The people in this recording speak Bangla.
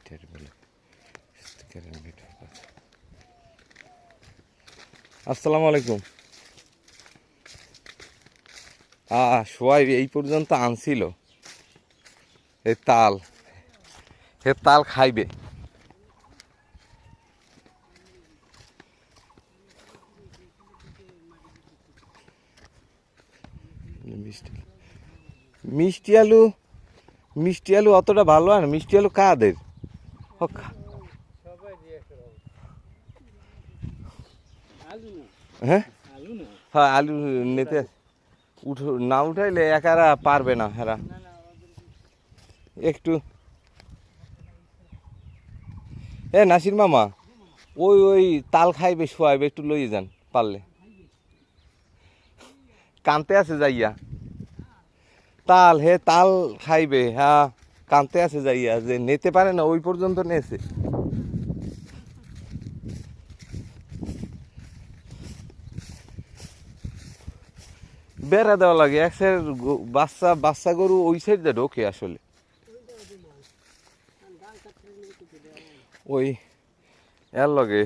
এইটার বলে স্টিকারের নেট ফোকাস। আসসালামু আলাইকুম। সোয়াইব এই পর্যন্ত আনছিল এই তাল, হে তাল খাইবে। মিষ্টি আলু, মিষ্টি আলু অতটা ভালো হয় না। মিষ্টি আলু কাদের? হ্যাঁ হ্যাঁ, আলু নিতে না উঠাইলে একারা পারবে না। হেরা একটু নাসির মামা, ওই ওই তাল খাইবে শোয়াইবে, একটু লইয়ে যান পারলে। কানতে আছে যাইয়া তাল, হে তাল খাইবে। হ্যাঁ, কানতে আছে যাইয়া, যে নিতে পারে না ওই পর্যন্ত নেছে। বেড়া দেওয়া লাগে এক সাইড। বাচ্চা বাচ্চা গরু ওই সাইড দিয়ে ঢোকে আসলে। ওই এর লগে